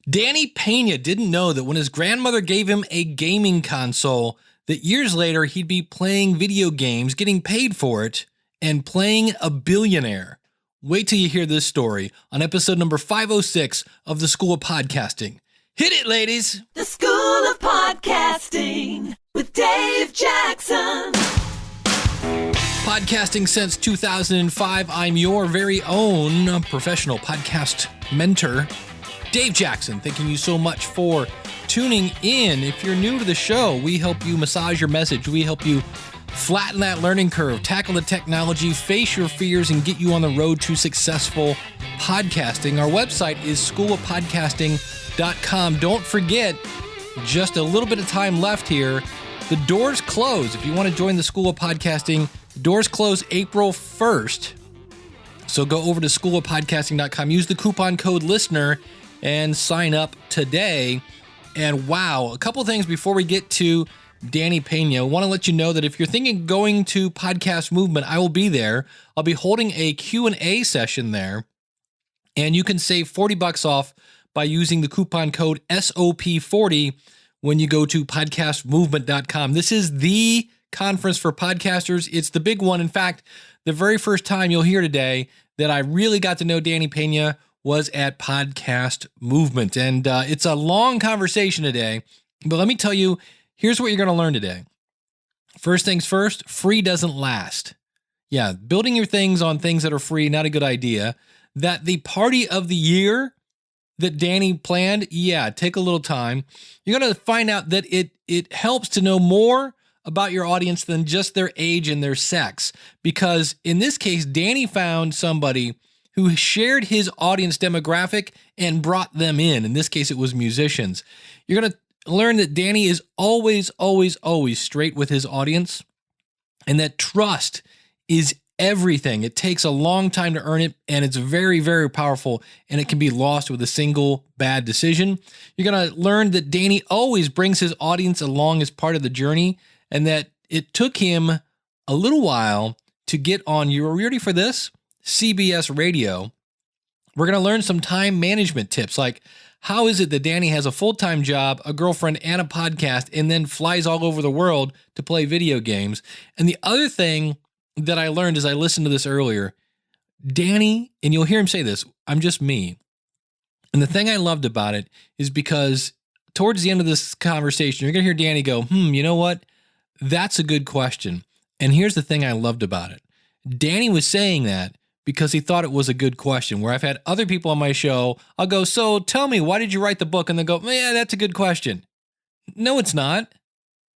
Danny Peña didn't know that when his grandmother gave him a gaming console, that years later he'd be playing video games, getting paid for it, and playing a billionaire. Wait till you hear this story on episode number 506 of the School of Podcasting. Hit it, ladies! The School of Podcasting with Dave Jackson. Podcasting since 2005, I'm your very own professional podcast mentor, Dave Jackson. Thanking you so much for tuning in. If you're new to the show, we help you massage your message. We help you flatten that learning curve, tackle the technology, face your fears, and get you on the road to successful podcasting. Our website is sooooooo.com. Don't forget, just a little bit of time left here. The doors close. If you want to join the School of Podcasting, doors close April 1st. So go over to sooooooo.com, use the coupon code LISTENER, and sign up today. And wow, a couple things before we get to Danny Peña. I want to let you know that if you're thinking of going to Podcast Movement, I will be there. I'll be holding a Q&A session there, and you can save $40 off by using the coupon code SOP40 when you go to podcastmovement.com. This is the conference for podcasters. It's the big one. In fact, the very first time you'll hear today that I really got to know Danny Peña was at Podcast Movement. And it's a long conversation today, but let me tell you, here's what you're going to learn today. First things first, free doesn't last. Yeah, building your things on things that are free, not a good idea. That the party of the year that Danny planned, yeah, take a little time. You're going to find out that it helps to know more about your audience than just their age and their sex. Because in this case, Danny found somebody who shared his audience demographic and brought them in. In this case, it was musicians. You're going to learn that Danny is always, always, always straight with his audience, and that trust is everything. It takes a long time to earn it, and it's very, very powerful, and it can be lost with a single bad decision. You're going to learn that Danny always brings his audience along as part of the journey, and that it took him a little while to get on, you ready for this? CBS Radio. We're going to learn some time management tips, like how is it that Danny has a full-time job, a girlfriend, and a podcast, and then flies all over the world to play video games. And the other thing that I learned as I listened to this earlier, Danny, and you'll hear him say this, I'm just me. And the thing I loved about it is because towards the end of this conversation, you're going to hear Danny go, you know what? That's a good question. And here's the thing I loved about it. Danny was saying that because he thought it was a good question, where I've had other people on my show, I'll go, so tell me, why did you write the book? And they go, yeah, that's a good question. No, it's not.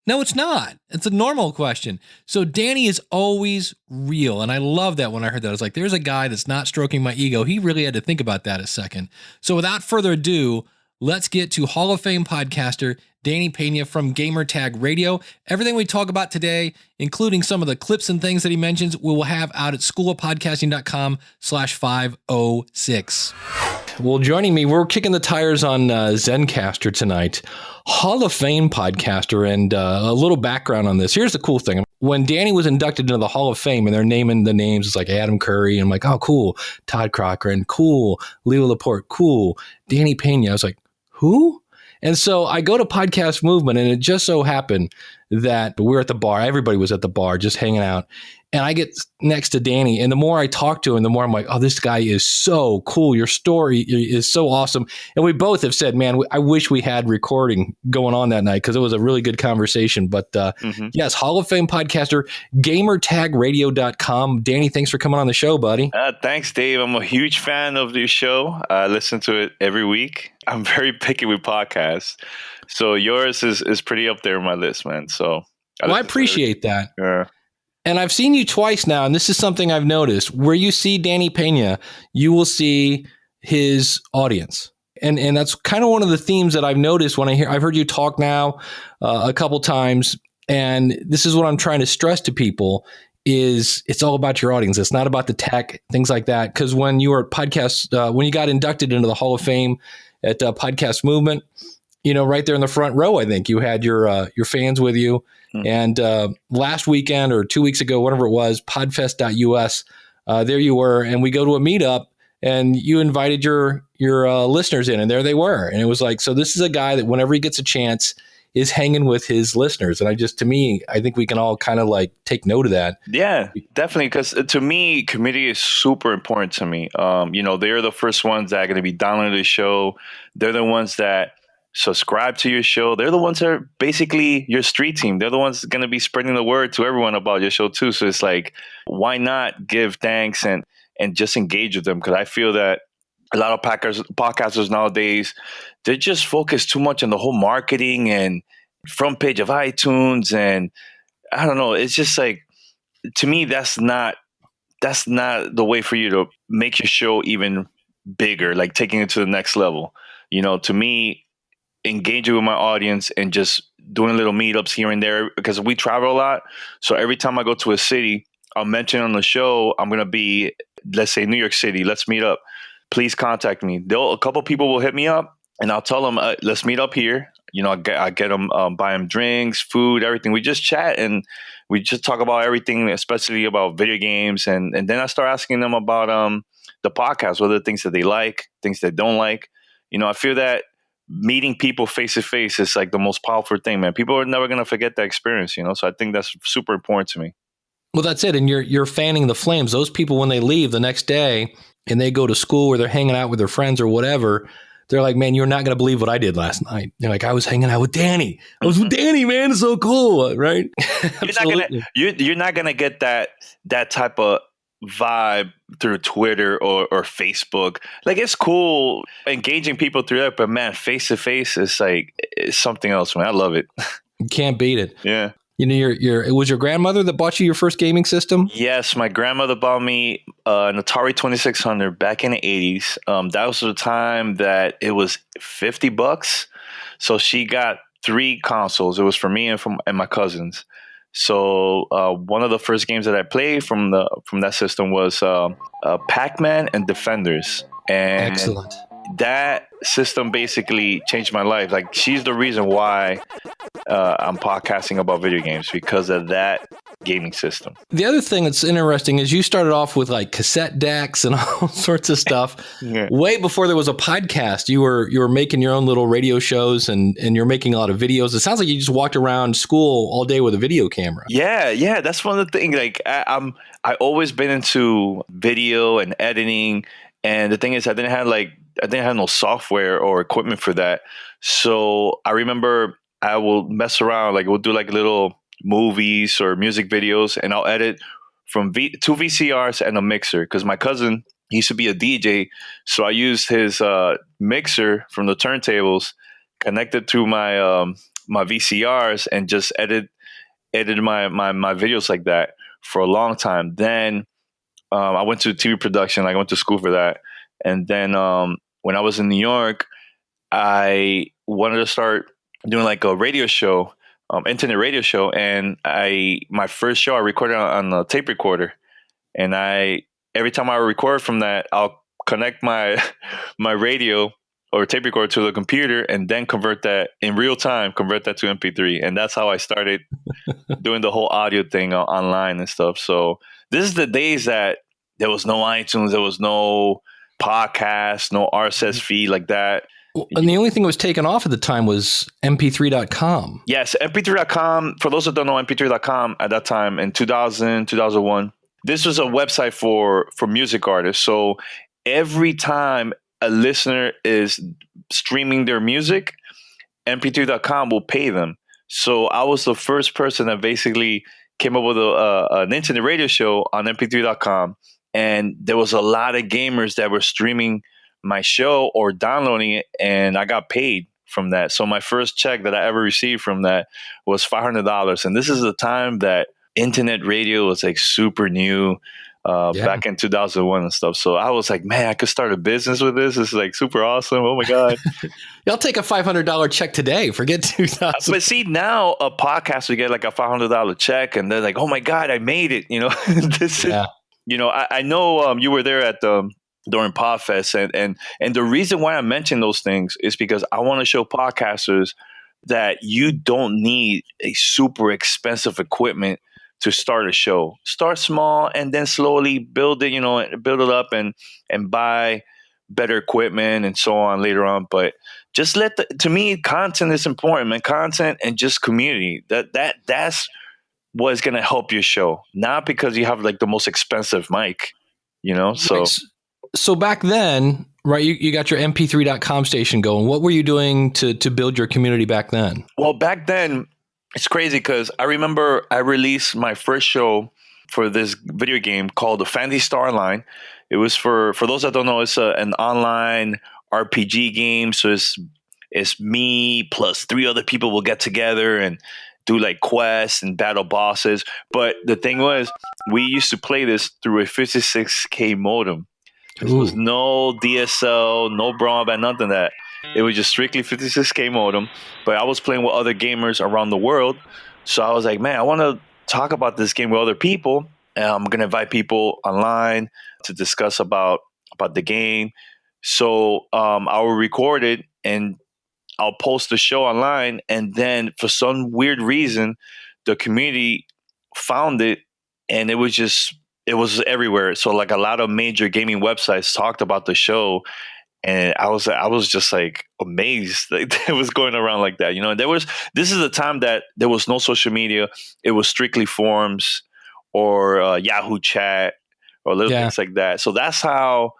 No, it's not. It's a normal question. So Danny is always real. And I love that when I heard that. I was like, there's a guy that's not stroking my ego. He really had to think about that a second. So without further ado, let's get to Hall of Fame podcaster Danny Peña from Gamertag Radio. Everything we talk about today, including some of the clips and things that he mentions, we will have out at schoolofpodcasting.com/506. Well, joining me, we're kicking the tires on Zencastr tonight. Hall of Fame podcaster, and a little background on this. Here's the cool thing. When Danny was inducted into the Hall of Fame and they're naming the names, it's like Adam Curry. And I'm like, oh, cool. Todd Cochran, cool. Leo Laporte, cool. Danny Peña. I was like, who? And so I go to Podcast Movement, and it just so happened that we're at the bar. Everybody was at the bar just hanging out. And I get next to Danny, and the more I talk to him, the more I'm like, oh, this guy is so cool. Your story is so awesome. And we both have said, man, I wish we had recording going on that night because it was a really good conversation. But yes, Hall of Fame podcaster, gamertagradio.com. Danny, thanks for coming on the show, buddy. Thanks, Dave. I'm a huge fan of your show. I listen to it every week. I'm very picky with podcasts. So yours is pretty up there on my list, man. So I appreciate that. Yeah. And I've seen you twice now, and this is something I've noticed. Where you see Danny Peña, you will see his audience. And that's kind of one of the themes that I've noticed when I've heard you talk now a couple times. And this is what I'm trying to stress to people is it's all about your audience. It's not about the tech, things like that. Because when you were at podcast, when you got inducted into the Hall of Fame at Podcast Movement, you know, right there in the front row, I think you had your fans with you. And last weekend or 2 weeks ago, whatever it was, podfest.us, there you were. And we go to a meetup and you invited your listeners in, and there they were. And it was like, so this is a guy that whenever he gets a chance is hanging with his listeners. And I think we can all kind of like take note of that. Yeah, definitely. Because to me, community is super important to me. They're the first ones that are going to be downloading the show. They're the ones that subscribe to your show. They're the ones that are basically your street team. They're the ones going to be spreading the word to everyone about your show too. So it's like, why not give thanks and just engage with them? Because I feel that a lot of podcasters nowadays, they just focus too much on the whole marketing and front page of iTunes. And I don't know. It's just like, to me, that's not the way for you to make your show even bigger, like taking it to the next level. To me, engaging with my audience and just doing little meetups here and there, because we travel a lot. So every time I go to a city, I'll mention on the show, I'm going to be, let's say, New York City. Let's meet up. Please contact me. A couple people will hit me up, and I'll tell them, let's meet up here. I get them, buy them drinks, food, everything. We just chat and we just talk about everything, especially about video games. And then I start asking them about the podcast, what are the things that they like, things they don't like. I feel that meeting people face to face is like the most powerful thing, man. People are never going to forget that experience, So I think that's super important to me. Well, that's it. And you're fanning the flames. Those people, when they leave the next day and they go to school or they're hanging out with their friends or whatever, they're like, man, you're not going to believe what I did last night. They're like, I was hanging out with Danny. I was with Danny, man. It's so cool, right? You're not gonna get that type of vibe through Twitter or Facebook. Like, it's cool engaging people through that, but man, face to face is like, it's something else, man. I love it. You can't beat it. Yeah. It was your grandmother that bought you your first gaming system? Yes, my grandmother bought me an Atari 2600 back in the 80s. That was the time that it was $50. So she got 3 consoles. It was for me and my cousins. So one of the first games that I played from that system was Pac-Man and Defenders. And excellent. That system basically changed my life. Like, she's the reason why I'm podcasting about video games, because of that gaming system. The other thing that's interesting is you started off with like cassette decks and all sorts of stuff. Yeah. Way before there was a podcast. You were making your own little radio shows and you're making a lot of videos. It sounds like you just walked around school all day with a video camera. Yeah. That's one of the things. Like, I always been into video and editing, and the thing is, I didn't have no software or equipment for that. So I remember I will mess around, like we'll do like little movies or music videos, and I'll edit from 2 VCRs and a mixer, because my cousin, he used to be a DJ. So I used his mixer from the turntables, connected to my my VCRs, and just edited my videos like that for a long time. Then I went to TV production. I went to school for that. And then when I was in New York, I wanted to start doing like a radio show, internet radio show. And my first show I recorded on a tape recorder. And every time I record from that, I'll connect my radio or tape recorder to the computer, and then convert that in real time, convert that to MP3. And that's how I started doing the whole audio thing online and stuff. So this is the days that there was no iTunes, there was no podcast, no RSS feed like that. And the only thing that was taken off at the time was mp3.com. Yes, mp3.com. For those that don't know, mp3.com at that time in 2000, 2001, this was a website for music artists. So every time a listener is streaming their music, mp3.com will pay them. So I was the first person that basically came up with an internet radio show on mp3.com. And there was a lot of gamers that were streaming my show or downloading it, and I got paid from that. So my first check that I ever received from that was $500. And this is the time that internet radio was like super new, back in 2001 and stuff. So I was like, man, I could start a business with this. It's like super awesome. Oh my God. I'll take a $500 check today. Forget 2000. But see, now a podcast would get like a $500 check, and they're like, oh my God, I made it. This is, I know you were there at during PodFest, and the reason why I mention those things is because I want to show podcasters that you don't need a super expensive equipment to start a show. Start small and then slowly build it, build it up and buy better equipment and so on later on. But just to me, content is important, man. Content and just community. That's what's gonna help your show. Not because you have like the most expensive mic, So So back then, right, you got your mp3.com station going. What were you doing to build your community back then? Well, back then, it's crazy because I remember I released my first show for this video game called the Fantasy Star Line. It was for those that don't know, it's an online RPG game. So it's me plus 3 other people will get together and do like quests and battle bosses. But the thing was, we used to play this through a 56K modem. There was no DSL, no broadband, nothing of that. It was just strictly 56K modem. But I was playing with other gamers around the world. So I was like, man, I want to talk about this game with other people. And I'm going to invite people online to discuss about the game. So I will record it and I'll post the show online. And then for some weird reason, the community found it and it was everywhere. So like a lot of major gaming websites talked about the show. And I was just like amazed that it was going around like that, And this is a time that there was no social media. It was strictly forums or Yahoo chat or little things like that. So that's how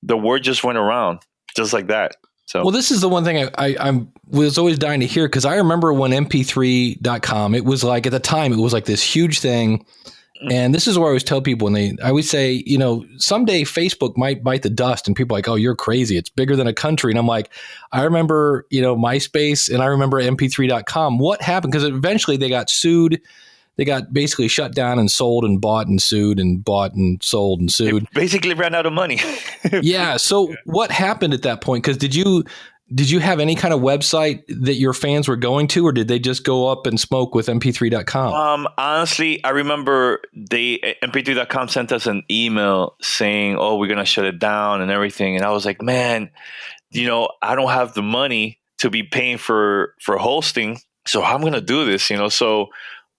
the word just went around, just like that. So, well, this is the one thing I was always dying to hear, because I remember when mp3.com, it was like, at the time, it was like this huge thing. And this is where I always tell people I always say, someday Facebook might bite the dust, and people are like, oh, you're crazy. It's bigger than a country. And I'm like, I remember, MySpace, and I remember mp3.com. What happened? Because eventually they got sued. They got basically shut down and sold and bought and sued and bought and sold and sued. They basically ran out of money. Yeah. So what happened at that point? Because did you have any kind of website that your fans were going to, or did they just go up and smoke with mp3.com? Honestly, I remember mp3.com sent us an email saying, oh, we're going to shut it down and everything. And I was like, man, I don't have the money to be paying for hosting. So how am I going to do this? So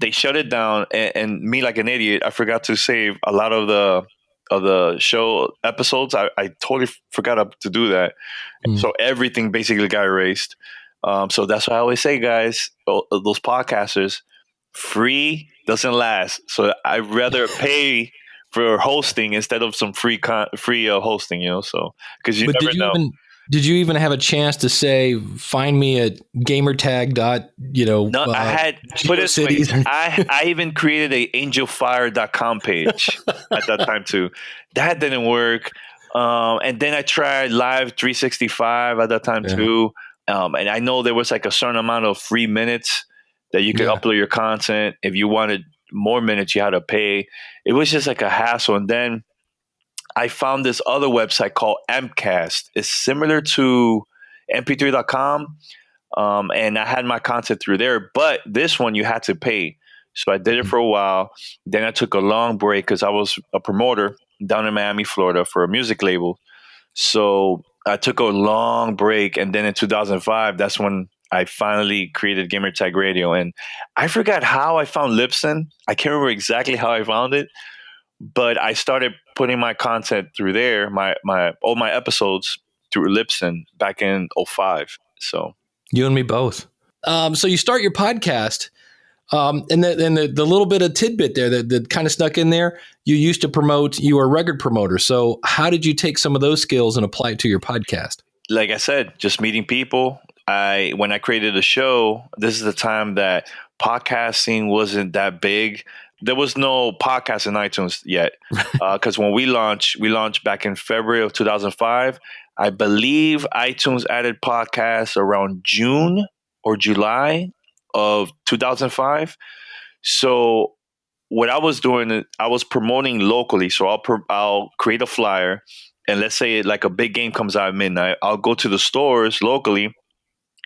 they shut it down, and me, like an idiot, I forgot to save a lot of the show episodes. I totally forgot to do that. So everything basically got erased. So that's why I always say, guys, those podcasters, free doesn't last. So I'd rather pay for hosting instead of some free hosting, So because you never know. Did you even have a chance to say, find me at gamertag. No, I had put it. I even created a angelfire.com page at that time too. That didn't work. And then I tried Live 365 at that time too. And I know there was like a certain amount of free minutes that you could upload your content. If you wanted more minutes, you had to pay. It was just like a hassle. And then I found this other website called Mcast. It's similar to mp3.com. And I had my content through there, but this one you had to pay. So I did it for a while. Then I took a long break because I was a promoter down in Miami, Florida for a music label. So I took a long break. And then in 2005, that's when I finally created Gamertag Radio. And I forgot how I found Libsyn. I can't remember exactly how I found it. But I started putting my content through there, all my episodes through Libsyn back in 2005. So you and me both. So you start your podcast, and the little bit of tidbit there that kind of snuck in there. You used to promote. You were a record promoter. So how did you take some of those skills and apply it to your podcast? Like I said, just meeting people. When I created a show, this is the time that podcasting wasn't that big. There was no podcast in iTunes yet, because when we launched back in February of 2005. I believe iTunes added podcasts around June or July of 2005. So what I was doing, I was promoting locally. So I'll create a flyer, and let's say like a big game comes out at midnight. I'll go to the stores locally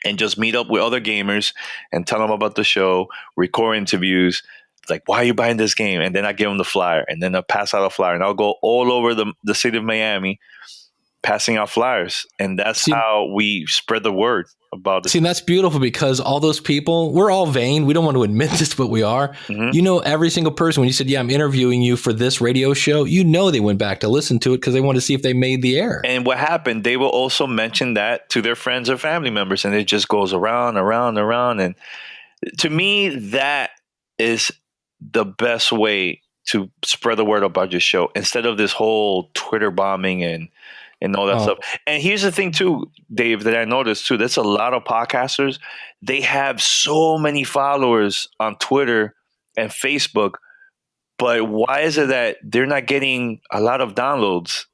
and just meet up with other gamers and tell them about the show, record interviews. Like, why are you buying this game? And then I give them the flyer, and then I'll pass out a flyer, and I'll go all over the city of Miami passing out flyers. And that's how we spread the word. about this. See, and that's beautiful because all those people, we're all vain. We don't want to admit this, but we are. Mhm. You know, every single person, when you said, yeah, I'm interviewing you for this radio show, you know they went back to listen to it because they wanted to see if they made the air. And what happened, they will also mention that to their friends or family members, and it just goes around, around, around. And to me, that is the best way to spread the word about your show instead of this whole Twitter bombing and all that stuff. And here's the thing too, Dave, that I noticed too, there's a lot of podcasters. They have so many followers on Twitter and Facebook, but why is it that they're not getting a lot of downloads?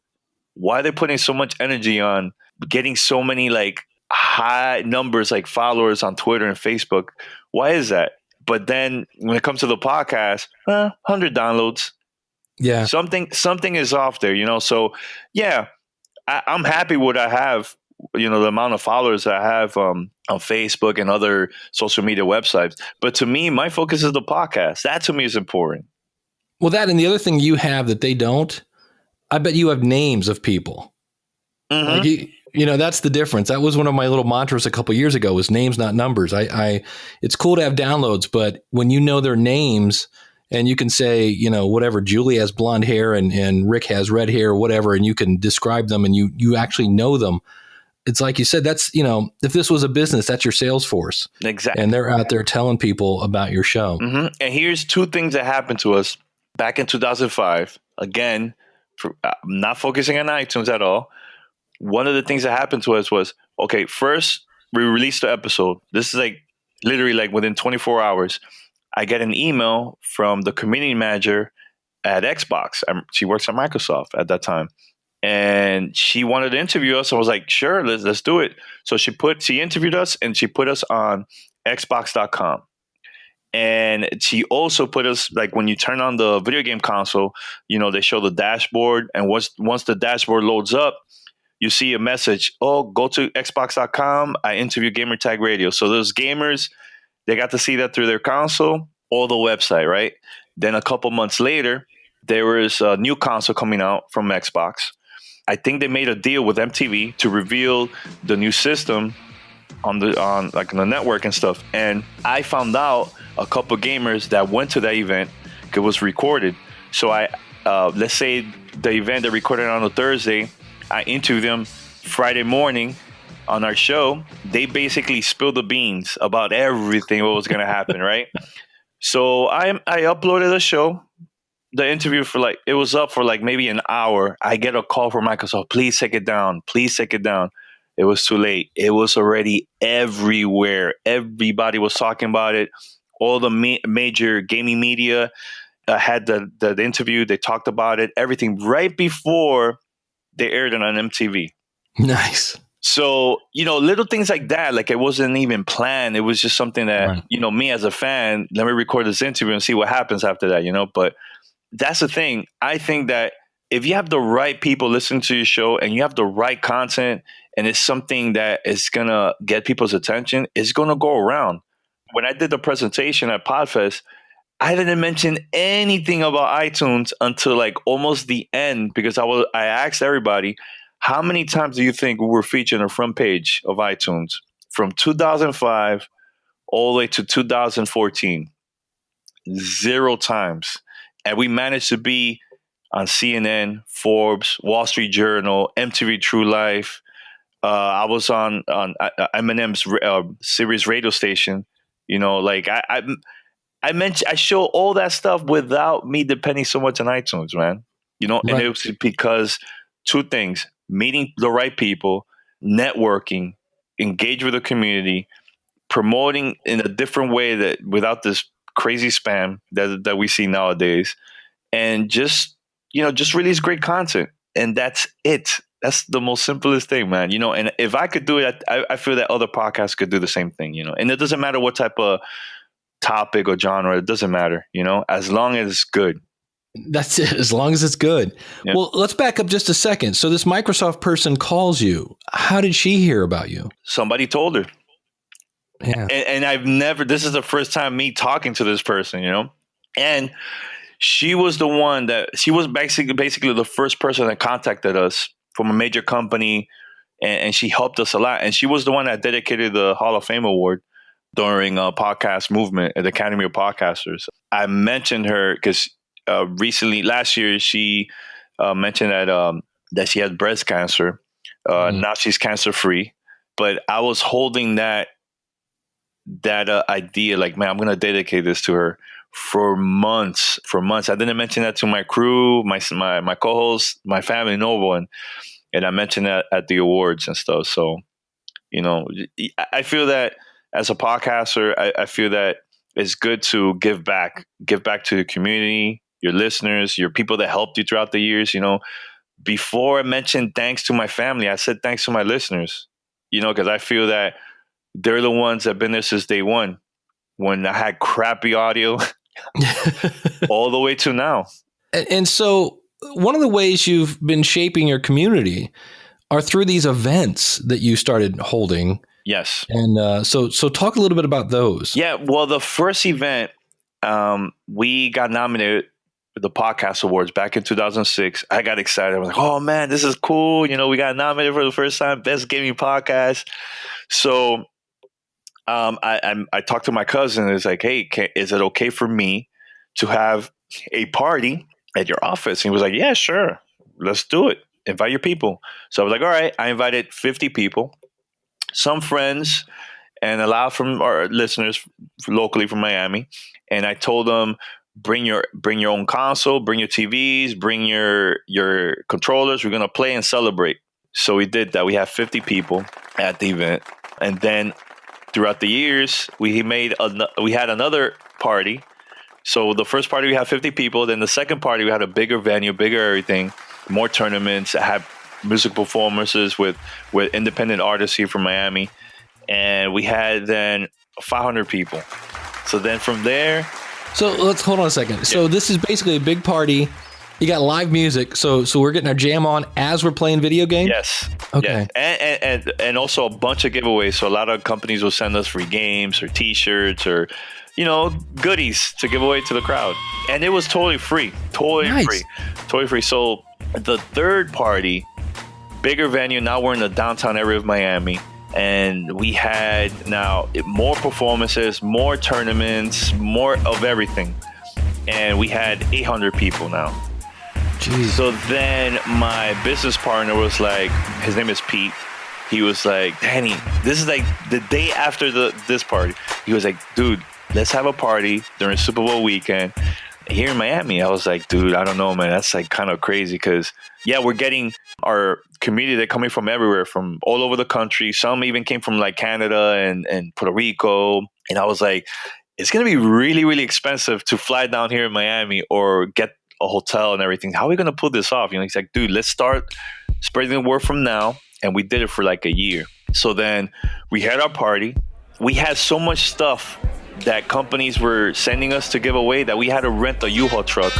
Why are they putting so much energy on getting so many like high numbers, like followers on Twitter and Facebook? Why is that? But then when it comes to the podcast, 100 downloads. Yeah. Something is off there, you know? So yeah, I'm happy with what I have, you know, the amount of followers I have on Facebook and other social media websites. But to me, my focus is the podcast. That to me is important. Well, that and the other thing you have that they don't, I bet you have names of people. Mhm. Like you know, that's the difference. That was one of my little mantras a couple of years ago was names, not numbers. It's cool to have downloads, but when you know their names and you can say, you know, whatever, Julie has blonde hair and Rick has red hair or whatever, and you can describe them and you actually know them. It's like you said, that's, you know, if this was a business, that's your sales force. Exactly. And they're out there telling people about your show. Mm-hmm. And here's two things that happened to us back in 2005. Again, not focusing on iTunes at all. One of the things that happened to us was, okay, first we released the episode. This is like literally like within 24 hours. I get an email from the community manager at Xbox. She works at Microsoft at that time. And she wanted to interview us. I was like, sure, let's do it. So she interviewed us and she put us on Xbox.com. And she also put us, like when you turn on the video game console, you know, they show the dashboard. And once the dashboard loads up, you see a message, go to Xbox.com. I interview Gamertag Radio. So those gamers, they got to see that through their console or the website, right? Then a couple months later, there was a new console coming out from Xbox. I think they made a deal with MTV to reveal the new system on the network and stuff. And I found out a couple gamers that went to that event. It was recorded. So let's say the event they recorded on a Thursday, I interviewed them Friday morning on our show. They basically spilled the beans about everything what was going to happen, right? So I uploaded the show, the interview it was up for like maybe an hour. I get a call from Microsoft, please take it down. Please take it down. It was too late. It was already everywhere. Everybody was talking about it. All the major gaming media had the interview. They talked about it, everything right before they aired it on MTV. Nice. So, you know, little things like that, like it wasn't even planned. It was just something that, Right. You know, me as a fan, let me record this interview and see what happens after that, you know. But that's the thing. I think that if you have the right people listening to your show and you have the right content and it's something that is going to get people's attention, it's going to go around. When I did the presentation at Podfest, I didn't mention anything about iTunes until like almost the end because I asked everybody, how many times do you think we were featured on the front page of iTunes from 2005 all the way to 2014? 0 times. And we managed to be on CNN, Forbes, Wall Street Journal, MTV True Life. I was on Eminem's Sirius radio station. You know, like I show all that stuff without me depending so much on iTunes, man. You know, Right. and it was because 2 things: meeting the right people, networking, engage with the community, promoting in a different way that without this crazy spam that we see nowadays, and just release great content. And that's it. That's the most simplest thing, man. You know, and if I could do it, I feel that other podcasts could do the same thing, you know. And it doesn't matter what type of topic or genre, it doesn't matter, you know, as long as it's good. That's it, as long as it's good. Yep. Well, let's back up just a second. So this Microsoft person calls you. How did she hear about you? Somebody told her. Yeah. And this is the first time me talking to this person, you know, and she was basically the first person that contacted us from a major company. and she helped us a lot. And she was the one that dedicated the Hall of Fame award during podcast movement at the Academy of Podcasters. I mentioned her because recently, last year, she mentioned that she had breast cancer. Now she's cancer free. But I was holding that idea, like, man, I'm going to dedicate this to her for months. I didn't mention that to my crew, my co-hosts, my family, no one. And I mentioned that at the awards and stuff. So, I feel that as a podcaster, I feel that it's good to give back to the community, your listeners, your people that helped you throughout the years. Before I mentioned thanks to my family, I said thanks to my listeners, because I feel that they're the ones that have been there since day one, when I had crappy audio all the way to now. And so one of the ways you've been shaping your community are through these events that you started holding. Yes. And so talk a little bit about those. Yeah. Well, the first event, we got nominated for the Podcast Awards back in 2006. I got excited. I was like, oh, man, this is cool. We got nominated for the first time, Best Gaming Podcast. So I talked to my cousin. It's like, hey, is it okay for me to have a party at your office? And he was like, yeah, sure. Let's do it. Invite your people. So I was like, all right. I invited 50 people, some friends, and a lot from our listeners locally from Miami. And I told them, bring your own console, bring your TVs, bring your controllers. We're going to play and celebrate. So we did that. We had 50 people at the event. And then throughout the years, we had another party. So the first party, we had 50 people. Then the second party, we had a bigger venue, bigger everything, more tournaments. I had music performances with independent artists here from Miami. And we had then 500 people. So then from there... So let's hold on a second. Yeah. So this is basically a big party. You got live music. So we're getting our jam on as we're playing video games? Yes. Okay. Yeah. And also a bunch of giveaways. So a lot of companies will send us free games or T-shirts or, goodies to give away to the crowd. And it was totally free. Totally free. So the third party, bigger venue. Now we're in the downtown area of Miami. And we had now more performances, more tournaments, more of everything. And we had 800 people now. Jeez. So then my business partner was like, his name is Pete. He was like, Danny, this is like the day after this party. He was like, dude, let's have a party during Super Bowl weekend here in Miami. I was like, dude, I don't know, man. That's like kind of crazy because, yeah, we're getting our community. They're coming from everywhere, from all over the country. Some even came from like Canada and Puerto Rico. And I was like, it's going to be really, really expensive to fly down here in Miami or get a hotel and everything. How are we going to pull this off? He's like, dude, let's start spreading the word from now. And we did it for like a year. So then we had our party. We had so much stuff that companies were sending us to give away that we had to rent a U-Haul truck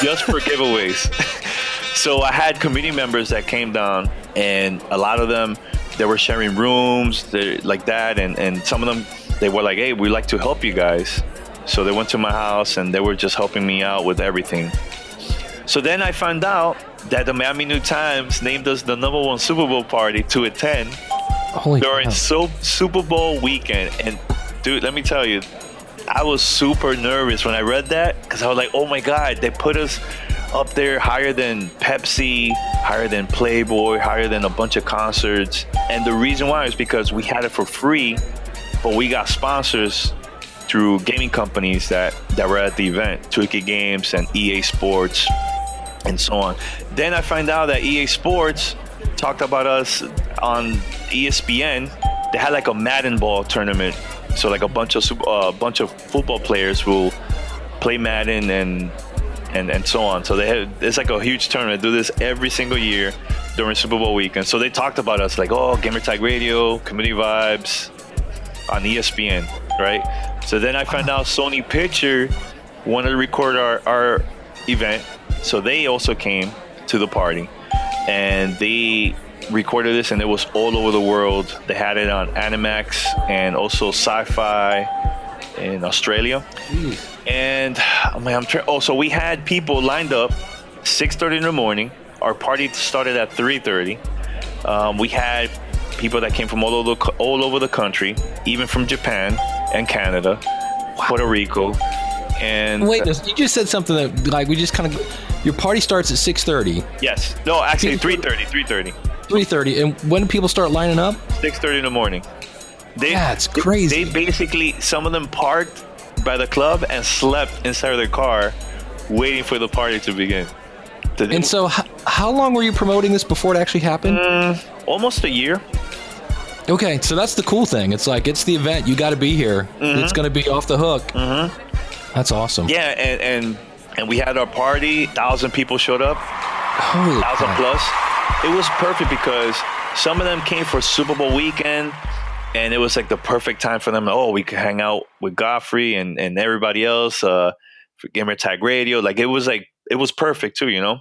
just for giveaways. So I had community members that came down, and a lot of them, they were sharing rooms like that. And some of them, they were like, hey, we'd like to help you guys. So they went to my house and they were just helping me out with everything. So then I found out that the Miami New Times named us the #1 Super Bowl party to attend during Super Bowl weekend. And dude, let me tell you, I was super nervous when I read that because I was like, oh my God, they put us up there higher than Pepsi, higher than Playboy, higher than a bunch of concerts. And the reason why is because we had it for free, but we got sponsors through gaming companies that were at the event, Twiki Games and EA Sports and so on. Then I find out that EA Sports talked about us on ESPN. They had like a Madden ball tournament. So like a bunch of football players will play Madden and so on. So it's like a huge tournament. They do this every single year during Super Bowl weekend. So they talked about us like, oh, Gamertag Radio, Community Vibes on ESPN, right? So then I found out Sony Picture wanted to record our event. So they also came to the party and they recorded this, and it was all over the world. They had it on Animax and also Sci-Fi in Australia. Jeez. And so we had people lined up 6:30 in the morning. Our party started at 3:30. We had people that came from all over the country, even from Japan and Canada, Puerto Rico. And wait, you just said something that like we just kind of, your party starts at 6:30. Yes. No, actually 3:30. 3:30. And when do people start lining up? 6:30 in the morning. That's crazy. They basically, some of them parked by the club and slept inside of their car waiting for the party to begin. And so how long were you promoting this before it actually happened? Almost a year. Okay, so that's the cool thing. It's like, it's the event. You got to be here. Mm-hmm. It's going to be off the hook. Mm-hmm. That's awesome. Yeah, and we had our party. 1,000 people showed up. Holy 1,000 crap. plus. It was perfect because some of them came for Super Bowl weekend, and it was like the perfect time for them. Oh, we could hang out with Godfrey and everybody else for Gamer Tag Radio. Like it was perfect too, you know,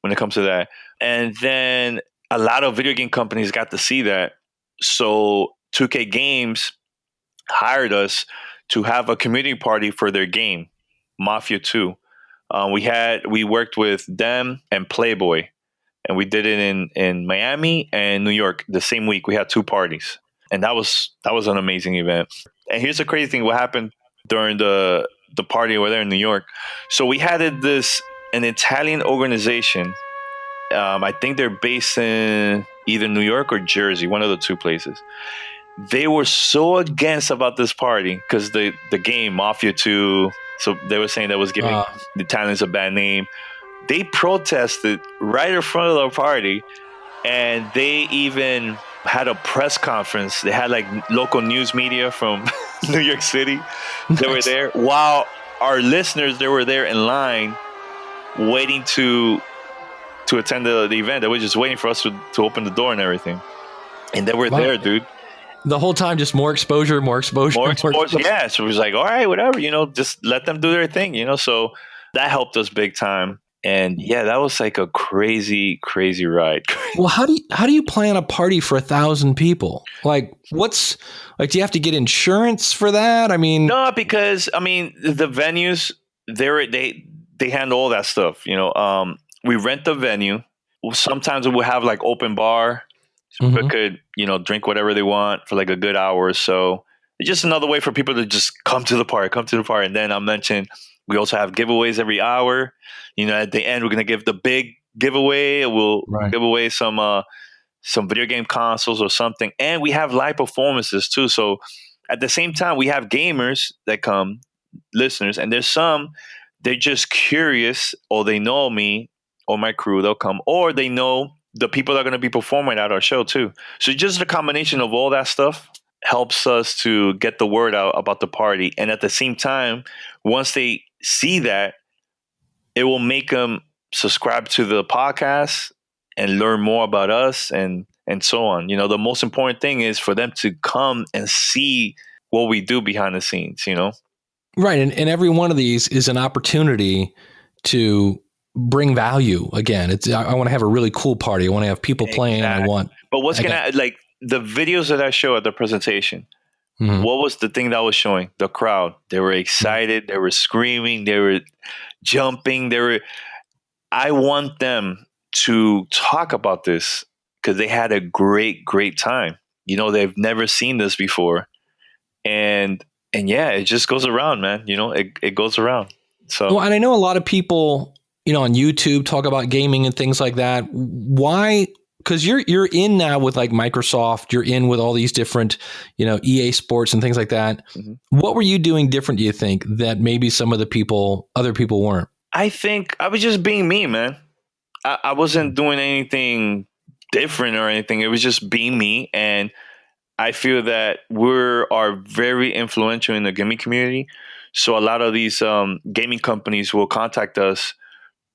when it comes to that. And then a lot of video game companies got to see that. So 2K Games hired us to have a community party for their game, Mafia 2. We worked with them and Playboy, and we did it in Miami and New York the same week. We had 2 parties, and that was an amazing event. And here's the crazy thing: what happened during the party over there in New York? So we had an Italian organization. I think they're based in either New York or Jersey, one of the 2 places. They were so against about this party because the game Mafia 2, so they were saying that was giving the Italians a bad name. They protested right in front of the party, and they even had a press conference. They had like local news media from New York City. They were there while our listeners, they were there in line waiting to attend the event. They were just waiting for us to open the door and everything. And they were there, dude. The whole time, just more exposure. Yeah, so it was like, all right, whatever, you know, just let them do their thing, you know. So that helped us big time. And yeah, that was like a crazy, crazy ride. Well, how do you plan a party for 1,000 people? Like, do you have to get insurance for that? I mean, no, because the venues, they handle all that stuff. You know, we rent the venue. Sometimes we'll have like open bar. People could, you know, drink whatever they want for like a good hour or so. It's just another way for people to just come to the party. And then I mentioned we also have giveaways every hour. You know, at the end, we're going to give the big giveaway. We'll give away some video game consoles or something. And we have live performances too. So at the same time, we have gamers that come, listeners, and there's some, they're just curious, or they know me or my crew, they'll come, or they know the people that are going to be performing at our show too. So just a combination of all that stuff helps us to get the word out about the party. And at the same time, once they see that, it will make them subscribe to the podcast and learn more about us and so on. You know, the most important thing is for them to come and see what we do behind the scenes, you know? Right. And every one of these is an opportunity to bring value. Again, I want to have a really cool party. I want to have people playing. But what's going to, like, the videos that I show at the presentation, what was the thing that I was showing? The crowd. They were excited. They were screaming. They were jumping. I want them to talk about this because they had a great, great time. You know, they've never seen this before. And yeah, it just goes around, man. You know, it goes around. So, well, and I know a lot of people, you know, on YouTube talk about gaming and things like that. Why? Because you're in now with like Microsoft, you're in with all these different, you know, EA Sports and things like that. What were you doing different, do you think, that maybe some of the other people weren't? I think I was just being me, man. I wasn't doing anything different or anything. It was just being me. And I feel that we are very influential in the gaming community. So a lot of these gaming companies will contact us.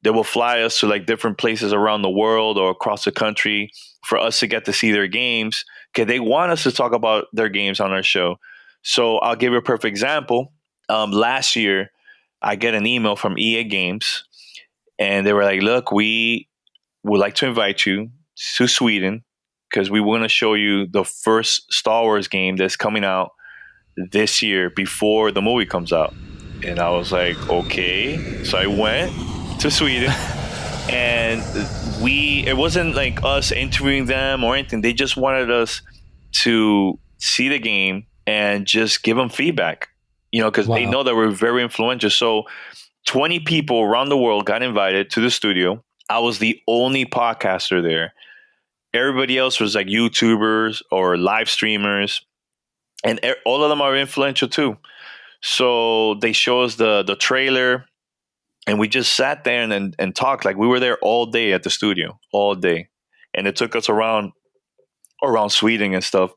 They will fly us to like different places around the world or across the country for us to get to see their games, because they want us to talk about their games on our show. So I'll give you a perfect example. Last year, I get an email from EA Games, and they were like, look, we would like to invite you to Sweden because we want to show you the first Star Wars game that's coming out this year before the movie comes out. And I was like, okay. So I went to Sweden And it wasn't like us interviewing them or anything. They just wanted us to see the game and just give them feedback, because they know that we're very influential. So 20 people around the world got invited to the studio. I was the only podcaster there. Everybody else was like YouTubers or live streamers, and all of them are influential too. So they show us the trailer, and we just sat there and talked. Like, we were there all day at the studio, all day. And it took us around Sweden and stuff.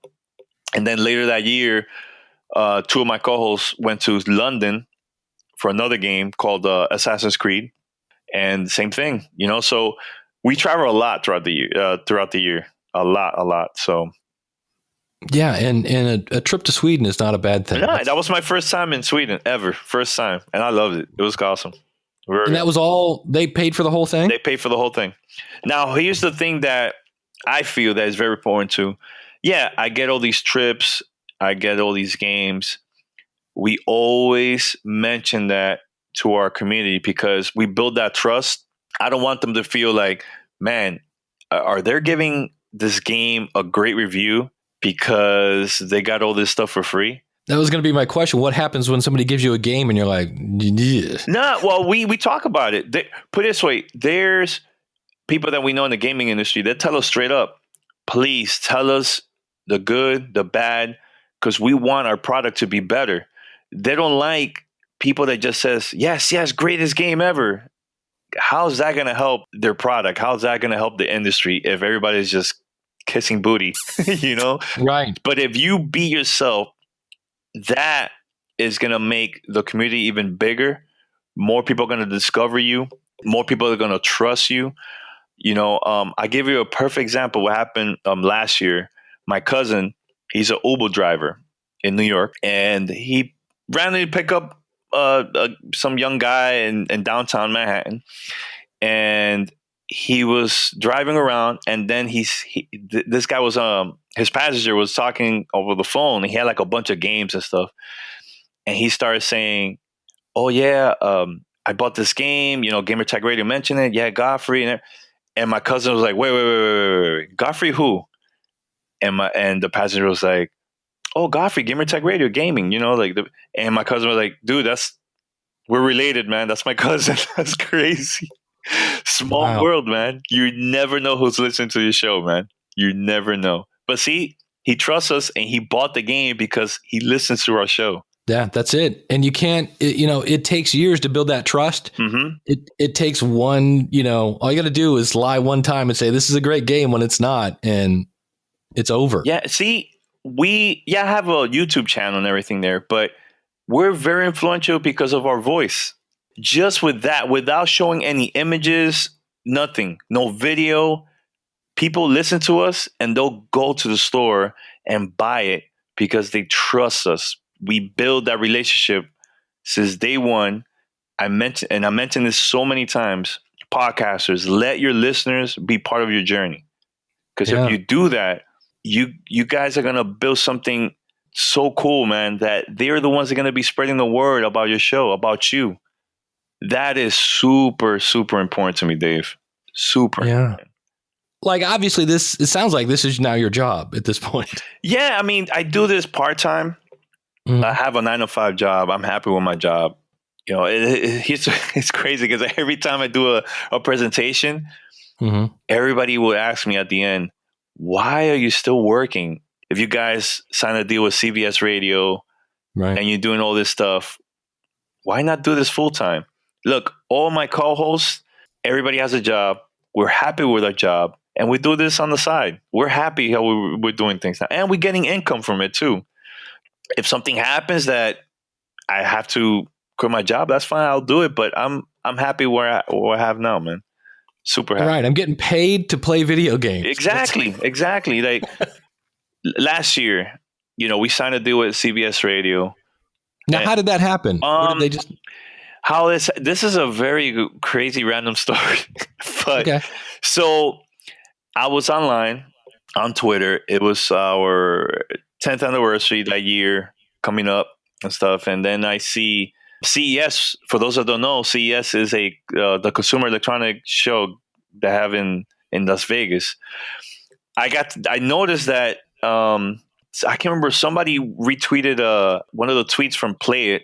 And then later that year, two of my co-hosts went to London for another game called Assassin's Creed. And same thing, so we travel a lot throughout the year, a lot. So yeah, and a trip to Sweden is not a bad thing. Yeah, that was my first time in Sweden ever, first time, and I loved it. It was awesome. And that was all they paid for the whole thing? They paid for the whole thing. Now, here's the thing that I feel that is very important too. Yeah, I get all these trips, I get all these games. We always mention that to our community because we build that trust. I don't want them to feel like, man, are they giving this game a great review because they got all this stuff for free? That was going to be my question. What happens when somebody gives you a game and you're like, yeah. No, well, we talk about it. Put it this way, there's people that we know in the gaming industry that tell us straight up, please tell us the good, the bad, because we want our product to be better. They don't like people that just says, yes, greatest game ever. How's that going to help their product? How's that going to help the industry if everybody's just kissing booty, Right. But if you be yourself, that is going to make the community even bigger. More people are going to discover you. More people are going to trust you. I give you a perfect example. What happened last year, my cousin, he's an Uber driver in New York, and he randomly picked up some young guy in downtown Manhattan, and he was driving around, and then this guy was his passenger was talking over the phone, and he had like a bunch of games and stuff, and he started saying, "Oh yeah, I bought this game. Gamer Tech Radio mentioned it. Yeah, Godfrey." And my cousin was like, "Wait, Godfrey who?" And the passenger was like, "Oh, Godfrey, Gamer Tech Radio, gaming." And my cousin was like, "Dude, we're related, man. That's my cousin." That's crazy. Small world, man. You never know who's listening to your show, man. You never know. But see, he trusts us, and he bought the game because he listens to our show. Yeah, that's it. And you can't, it takes years to build that trust. Mm-hmm. It takes one, all you got to do is lie one time and say, this is a great game when it's not, and it's over. Yeah. See, I have a YouTube channel and everything there, but we're very influential because of our voice. Just with that, without showing any images, nothing, no video, people listen to us and they'll go to the store and buy it because they trust us. We build that relationship since day one. I mentioned this so many times. Podcasters, let your listeners be part of your journey. Because if you do that, you guys are going to build something so cool, man, that they're the ones that are going to be spreading the word about your show, about you. That is super, super important to me, Dave. Super important. Like, obviously, it sounds like this is now your job at this point. Yeah, I mean, I do this part-time. Mm-hmm. I have a 9-to-5 job. I'm happy with my job. It's crazy because every time I do a presentation, mm-hmm. everybody will ask me at the end, why are you still working? If you guys sign a deal with CBS Radio and you're doing all this stuff, why not do this full time? Look, all my co-hosts, everybody has a job. We're happy with our job, and we do this on the side. We're happy how we're doing things now, and we're getting income from it too. If something happens that I have to quit my job, that's fine. I'll do it, but I'm happy where I have now, man. Super happy. Right, I'm getting paid to play video games. Exactly. Like last year, we signed a deal with CBS Radio. Now, how did that happen? Did they just? This is a very crazy random story. But so I was online on Twitter. It was our 10th anniversary that year coming up and stuff. And then I see CES, for those that don't know, CES is the Consumer Electronic Show they have in Las Vegas. I noticed that I can't remember, somebody retweeted one of the tweets from Play It.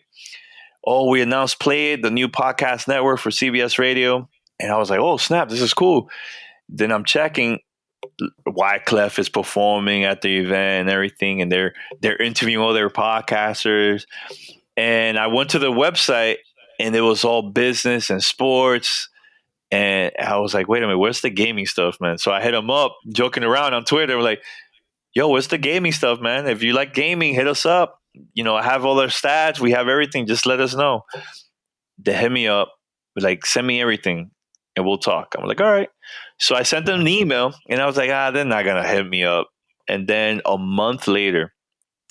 Oh, we announced Play It, the new podcast network for CBS Radio. And I was like, oh, snap, this is cool. Then I'm checking. Wyclef is performing at the event and everything, and they're interviewing all their podcasters. And I went to the website, and it was all business and sports. And I was like, wait a minute, where's the gaming stuff, man? So I hit them up, joking around on Twitter. We're like, yo, where's the gaming stuff, man? If you like gaming, hit us up. I have all their stats. We have everything. Just let us know. They hit me up, like, send me everything, and we'll talk. I'm like, all right. So I sent them an email, and I was like, they're not going to hit me up. And then a month later,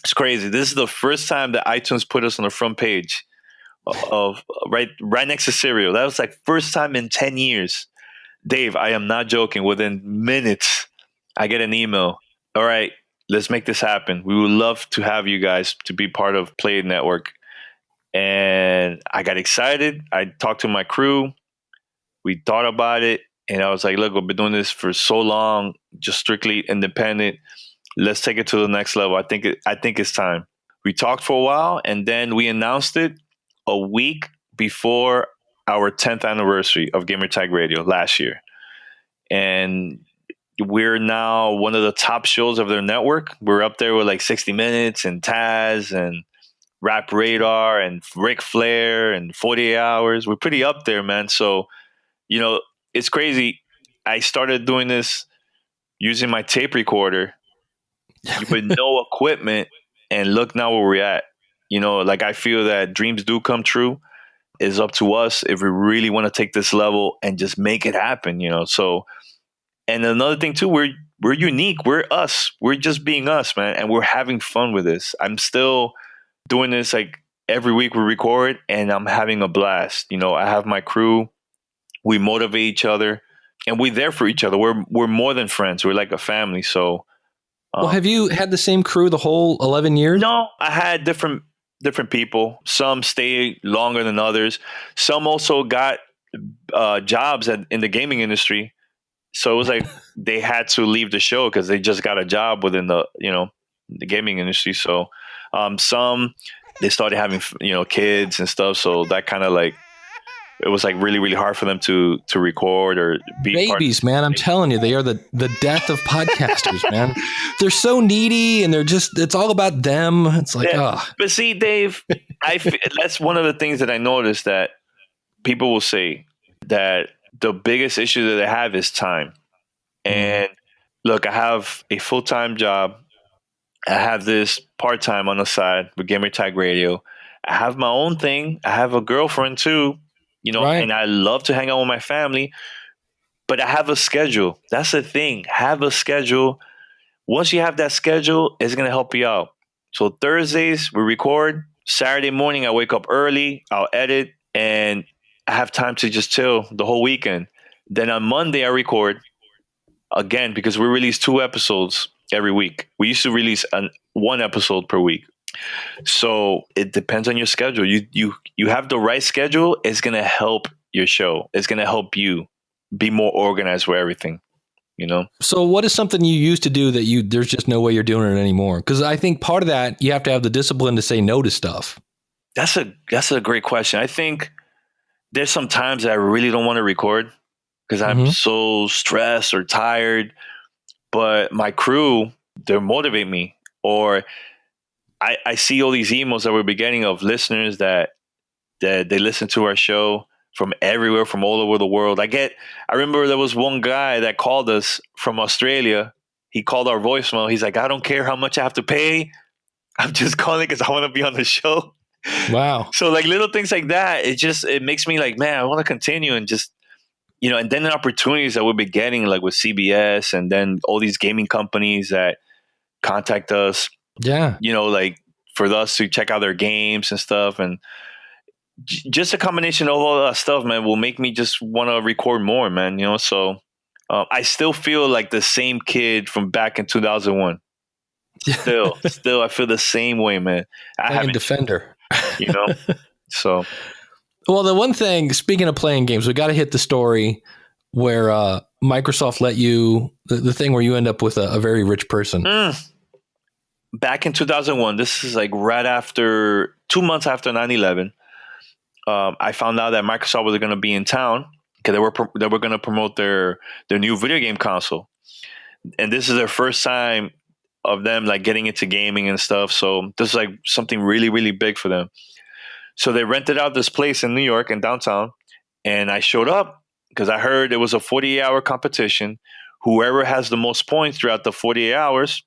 it's crazy. This is the first time that iTunes put us on the front page of right next to cereal. That was like first time in 10 years. Dave, I am not joking. Within minutes, I get an email. All right, let's make this happen. We would love to have you guys to be part of Play It Network. And I got excited. I talked to my crew. We thought about it. And I was like, look, we've been doing this for so long, just strictly independent. Let's take it to the next level. I think it's time. We talked for a while, and then we announced it a week before our 10th anniversary of Gamertag Radio last year. And we're now one of the top shows of their network. We're up there with like 60 Minutes and Taz and Rap Radar and Ric Flair and 48 Hours. We're pretty up there, man. So, it's crazy. I started doing this using my tape recorder with no equipment, and look now where we're at. I feel that dreams do come true. It's up to us if we really want to take this level and just make it happen, So, and another thing too, we're unique. We're us. We're just being us, man. And we're having fun with this. I'm still doing this like every week we record, and I'm having a blast. I have my crew. We motivate each other, and we're there for each other. We're more than friends. We're like a family. So, well, have you had the same crew the whole 11 years? No, I had different people. Some stay longer than others. Some also got jobs in the gaming industry. So it was like they had to leave the show because they just got a job within the gaming industry. So some, they started having kids and stuff. So that kind of like, it was like really, really hard for them to record or be babies, man. I'm telling you, they are the death of podcasters, man. They're so needy, and it's all about them. It's like, But see, Dave, that's one of the things that I noticed, that people will say that the biggest issue that they have is time. And look, I have a full-time job. I have this part-time on the side with Gamertag Radio. I have my own thing. I have a girlfriend too. Right. And I love to hang out with my family, but I have a schedule. That's the thing. Have a schedule. Once you have that schedule, it's going to help you out. So Thursdays, we record. Saturday morning, I wake up early. I'll edit, and I have time to just chill the whole weekend. Then on Monday, I record again, because we release 2 episodes every week. We used to release 1 episode per week. So it depends on your schedule. You have the right schedule. It's going to help your show. It's going to help you be more organized with everything, So what is something you used to do that there's just no way you're doing it anymore? Because I think part of that, you have to have the discipline to say no to stuff. That's a great question. I think there's some times that I really don't want to record because I'm so stressed or tired, but my crew, they motivate me. Or I see all these emails that we're getting of listeners that they listen to our show from everywhere, from all over the world. I remember there was one guy that called us from Australia. He called our voicemail. He's like, I don't care how much I have to pay. I'm just calling because I want to be on the show. Wow. So like little things like that, it makes me like, man, I want to continue, and just, and then the opportunities that we'll be getting, like with CBS, and then all these gaming companies that contact us. Yeah. Like for us to check out their games and stuff. And just a combination of all that stuff, man, will make me just want to record more, man. So I still feel like the same kid from back in 2001. Still, I feel the same way, man. I haven't Defender. So, Well, the one thing, speaking of playing games, we got to hit the story where Microsoft let you, the thing where you end up with a very rich person. back in 2001, this is like right after 2 months after 9/11. I found out that Microsoft was going to be in town because they were going to promote their new video game console, and this is their first time of them like getting into gaming and stuff. So this is like something really, really big for them. So they rented out this place in New York in downtown, and I showed up because I heard it was a 48-hour competition. Whoever has the most points throughout the 48 hours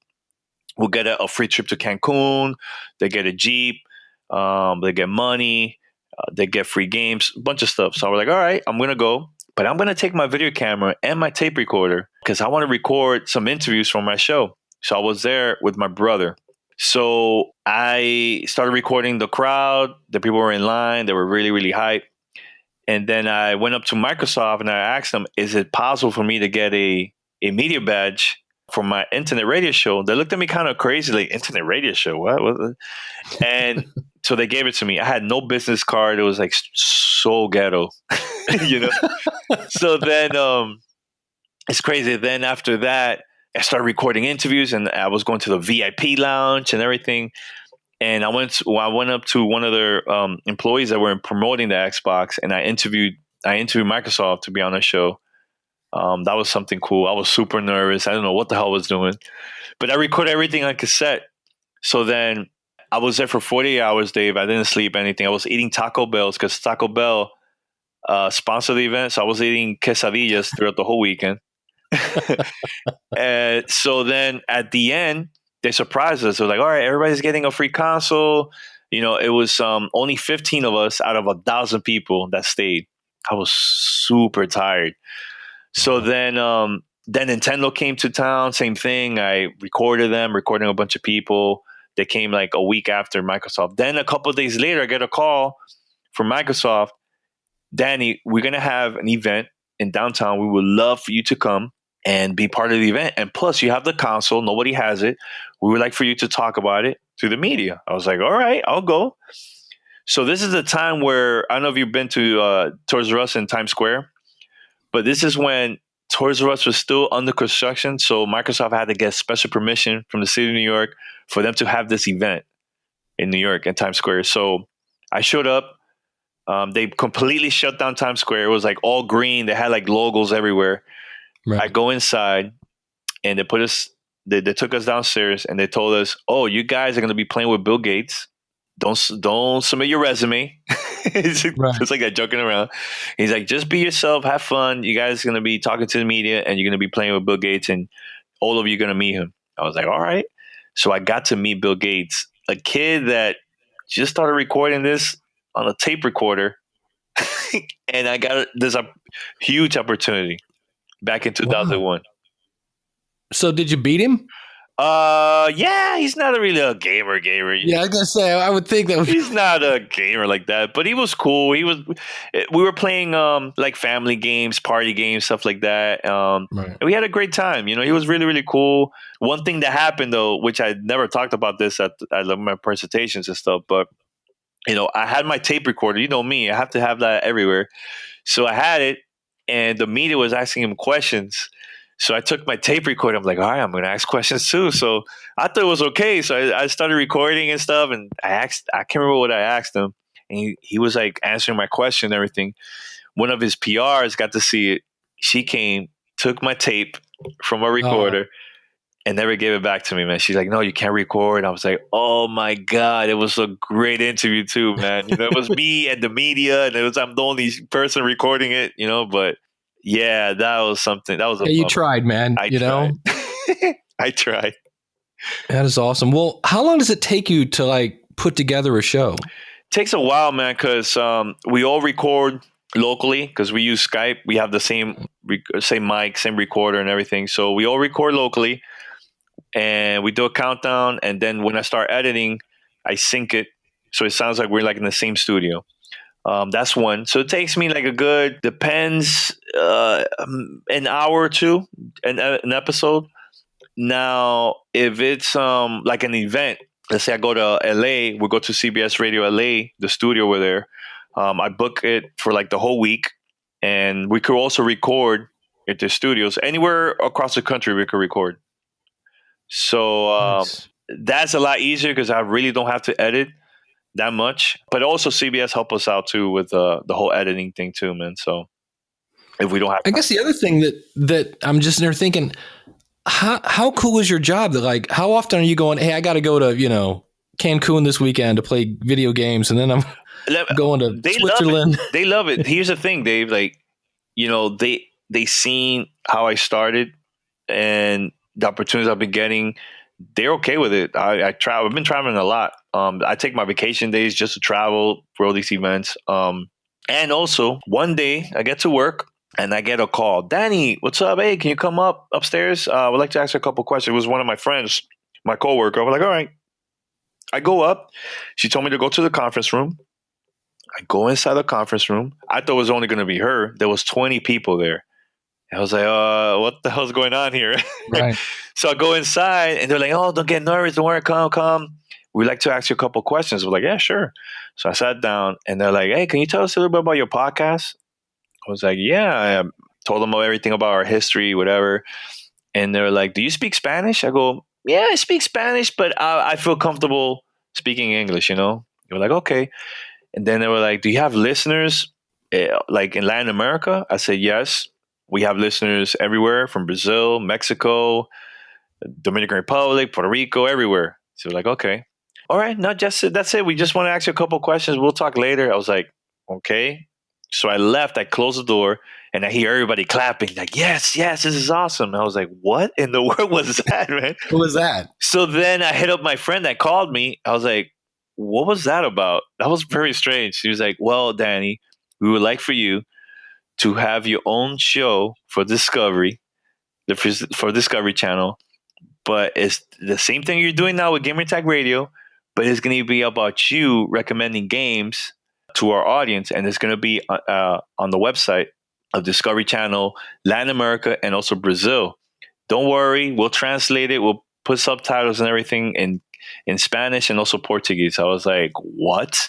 will get a free trip to Cancun. They get a Jeep. They get money. They get free games, a bunch of stuff. So I was like, all right, I'm going to go. But I'm going to take my video camera and my tape recorder because I want to record some interviews from my show. So I was there with my brother. So I started recording the crowd. The people were in line. They were really, really hyped. And then I went up to Microsoft and I asked them, is it possible for me to get a media badge for my internet radio show? They looked at me kind of crazy, like, internet radio show? What? And so they gave it to me. I had no business card. It was like so ghetto, you know? So then it's crazy. Then after that, I started recording interviews and I was going to the VIP lounge and everything. And I went up to one of their employees that were promoting the Xbox, and I interviewed Microsoft to be on their show. That was something cool. I was super nervous. I don't know what the hell I was doing, but I recorded everything on cassette. So then I was there for 48 hours, Dave. I didn't sleep anything. I was eating Taco Bells because Taco Bell sponsored the event. So I was eating quesadillas throughout the whole weekend. And so then at the end, they surprised us. They're like, all right, everybody's getting a free console. You know, it was only 15 of us out of 1,000 people that stayed. I was super tired. So then Nintendo came to town, same thing. I recording a bunch of people. They came like a week after Microsoft. Then a couple of days later, I get a call from Microsoft. Danny, we're going to have an event in downtown. We would love for you to come and be part of the event. And plus, you have the console. Nobody has it. We would like for you to talk about it to the media. I was like, all right, I'll go. So this is the time where, I don't know if you've been to Toys R Us in Times Square, but this is when Toys R Us was still under construction. So Microsoft had to get special permission from the city of New York for them to have this event in New York in Times Square. So I showed up. They completely shut down Times Square. It was like all green. They had like logos everywhere. Right. I go inside and they put us, they took us downstairs and they told us, oh, you guys are going to be playing with Bill Gates. Don't submit your resume. It's like that, joking around. He's like, just be yourself, have fun. You guys are going to be talking to the media and you're going to be playing with Bill Gates and all of you are going to meet him. I was like, all right. So I got to meet Bill Gates, a kid that just started recording this on a tape recorder. And I got this huge opportunity back in 2001. Wow. So did you beat him? Yeah, he's not really a gamer. Yeah, I was gonna say, I would think that he's not a gamer like that, but he was cool. We were playing like family games, party games, stuff like that. Right. We had a great time. You know, he was really, really cool. One thing that happened though, which I never talked about this at my presentations and stuff, but you know, I had my tape recorder. You know me, I have to have that everywhere. So I had it, and the media was asking him questions. So I took my tape recorder. I'm like, all right, I'm going to ask questions too. So I thought it was okay. So I started recording and stuff. And I can't remember what I asked him. And he was like answering my question and everything. One of his PRs got to see it. She came, took my tape from my recorder and never gave it back to me, man. She's like, no, you can't record. I was like, oh my God, it was a great interview too, man. You know, it was me and the media and I'm the only person recording it, you know, but yeah, that was something. That was a you tried, man. I tried. That is awesome. Well, how long does it take you to like put together a show? It takes a while, man, because we all record locally because we use Skype. We have the same mic, same recorder and everything. So we all record locally and we do a countdown. And then when I start editing, I sync it. So it sounds like we're like in the same studio. That's one. So it takes me like depends, an hour or two, an episode. Now, if it's like an event, let's say I go to LA, we go to CBS Radio LA, the studio over there. I book it for like the whole week, and we could also record at the studios anywhere across the country. We could record. So Nice. that's a lot easier because I really don't have to edit that much. But also CBS help us out too with the whole editing thing too, man. So if we don't have, I guess the other thing that I'm just there thinking, how cool is your job? That like, how often are you going, hey, I got to go to, Cancun this weekend to play video games, and then I'm going to Switzerland. Love it. They love it. Here's the thing, Dave. Like, they seen how I started and the opportunities I've been getting. They're okay with it. I travel. I've been traveling a lot. I take my vacation days just to travel for all these events. And also one day I get to work and I get a call. Danny, what's up? Hey, can you come up upstairs? I would like to ask you a couple questions. It was one of my friends, my coworker. I was like, all right. I go up. She told me to go to the conference room. I go inside the conference room. I thought it was only going to be her. There was 20 people there. I was like, what the hell's going on here? Right. So I go inside and they're like, oh, don't get nervous. Don't worry. Come. We'd like to ask you a couple questions. We're like, yeah, sure. So I sat down and they're like, hey, can you tell us a little bit about your podcast? I was like, yeah. I told them everything about our history, whatever. And they're like, do you speak Spanish? I go, yeah, I speak Spanish, but I feel comfortable speaking English, They were like, okay. And then they were like, do you have listeners like in Latin America? I said, yes. We have listeners everywhere from Brazil, Mexico, Dominican Republic, Puerto Rico, everywhere. So like, okay. All right. No, that's it. We just want to ask you a couple questions. We'll talk later. I was like, okay. So I left. I closed the door and I hear everybody clapping like, yes, this is awesome. And I was like, what in the world was that, man? What was that? So then I hit up my friend that called me. I was like, what was that about? That was very strange. He was like, well, Danny, we would like for you to have your own show for Discovery, for Discovery Channel. But it's the same thing you're doing now with Gamertag Radio, but it's going to be about you recommending games to our audience. And it's going to be on the website of Discovery Channel, Latin America, and also Brazil. Don't worry. We'll translate it. We'll put subtitles and everything in Spanish and also Portuguese. I was like, what?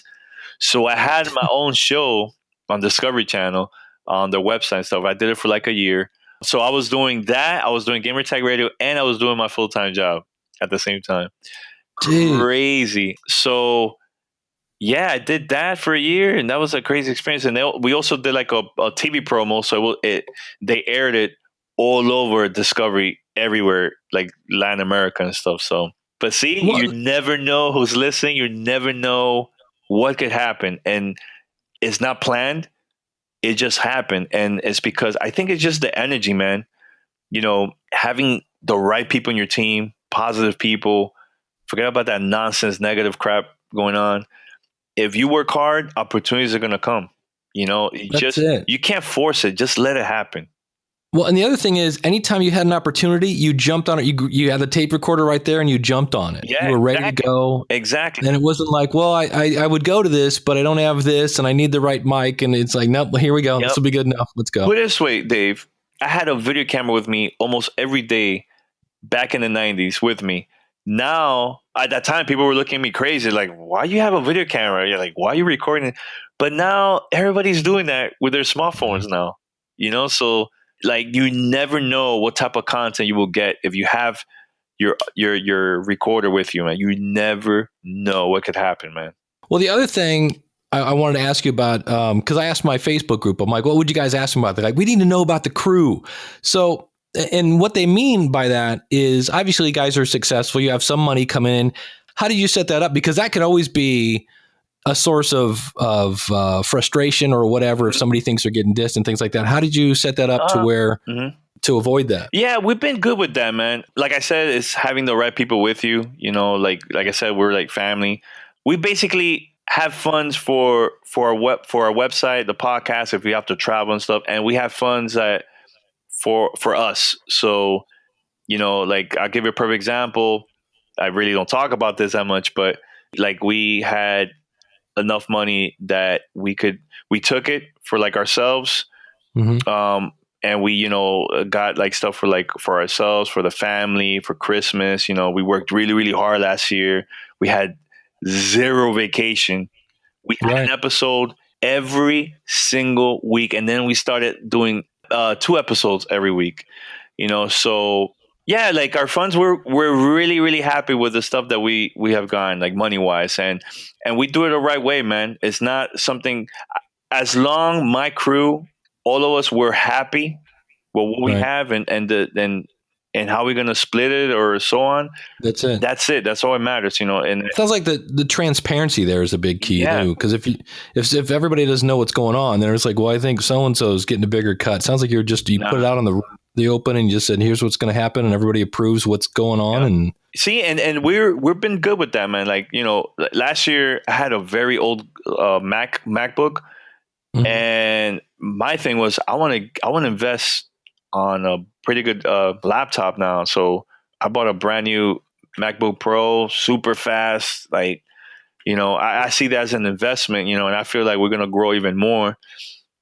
So I had my own show on Discovery Channel on their website and stuff. I did it for like a year. So I was doing that. I was doing Gamertag Radio and I was doing my full-time job at the same time. Dude. Crazy. So yeah, I did that for a year and that was a crazy experience. And we also did like a TV promo. So they aired it all over Discovery everywhere, like Latin America and stuff. So, but see, you never know who's listening. You never know what could happen. And it's not planned. It just happened. And it's because I think it's just the energy, man. Having the right people in your team, positive people, forget about that nonsense, negative crap going on. If you work hard, opportunities are going to come. You can't force it. Just let it happen. Well, and the other thing is, anytime you had an opportunity, you jumped on it. You had the tape recorder right there and you jumped on it. Yeah, you were ready to go. Exactly. And it wasn't like, well, I would go to this, but I don't have this and I need the right mic. And it's like, nope, here we go. Yep. This will be good enough. Let's go. Put it this way, Dave. I had a video camera with me almost every day back in the 90s with me. Now, at that time, people were looking at me crazy. Like, why you have a video camera? You're like, why are you recording it? But now everybody's doing that with their smartphones now. So like you never know what type of content you will get if you have your recorder with you, man. You never know what could happen, man. Well, the other thing I wanted to ask you about, because I asked my Facebook group, I'm like, what would you guys ask them about? They're like, we need to know about the crew. So, and what they mean by that is obviously you guys are successful. You have some money coming in. How did you set that up? Because that could always be a source of frustration or whatever if somebody thinks they're getting dissed and things like that. How did you set that up to where to avoid that? Yeah, we've been good with that, man. Like I said, it's having the right people with you. Like I said, we're like family. We basically have funds for our website, the podcast, if we have to travel and stuff, and we have funds that for us. So, like I'll give you a perfect example. I really don't talk about this that much, but like we had enough money that we took it for like ourselves. And we, got like stuff for ourselves, for the family, for Christmas. We worked really, really hard last year. We had zero vacation. We had an episode every single week, and then we started doing 2 episodes every week. So yeah, like our funds, we're really really happy with the stuff that we have gotten, like money wise, and we do it the right way, man. It's not something. As long my crew, all of us, we're happy with what we have, and how we're gonna split it or so on. That's it. That's all that matters, And it sounds like the transparency there is a big key too. Because if everybody doesn't know what's going on, then it's like, well, I think so and so is getting a bigger cut. It sounds like you put it out on the open and you just said, here's what's going to happen, and everybody approves what's going on. And see, and we've been good with that, man. Like last year I had a very old MacBook, and my thing was I want to invest on a pretty good laptop now. So I bought a brand new MacBook Pro, super fast. Like, I see that as an investment, and I feel like we're going to grow even more,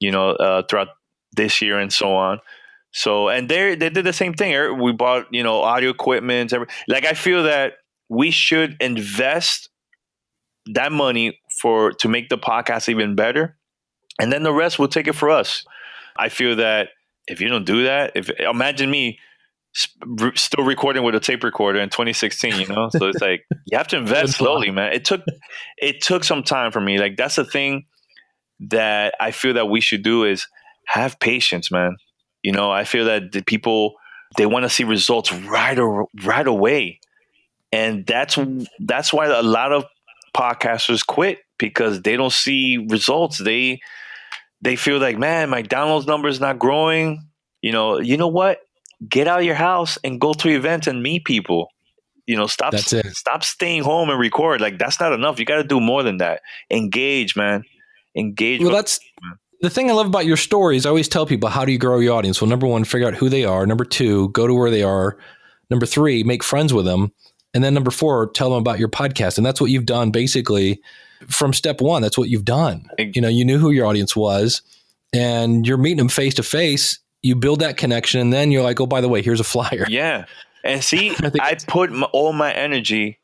throughout this year and so on. So, and they did the same thing. We bought, audio equipment. Like, I feel that we should invest that money to make the podcast even better. And then the rest will take it for us. I feel that if you don't do that, imagine me still recording with a tape recorder in 2016, So it's like, you have to invest slowly, man. It took some time for me. Like, that's the thing that I feel that we should do is have patience, man. I feel that the people, they want to see results right away. And that's why a lot of podcasters quit, because they don't see results. They feel like, man, my downloads number is not growing. You know what? Get out of your house and go to events and meet people. Stop staying home and record. Like, that's not enough. You got to do more than that. Engage, man. Engage. Well, that's the thing I love about your stories. I always tell people, how do you grow your audience? Well, number 1, figure out who they are. Number 2, go to where they are. Number 3, make friends with them. And then number 4, tell them about your podcast. And that's what you've done basically from step 1. That's what you've done. You knew who your audience was, and you're meeting them face to face. You build that connection, and then you're like, oh, by the way, here's a flyer. Yeah. And see, I put all my energy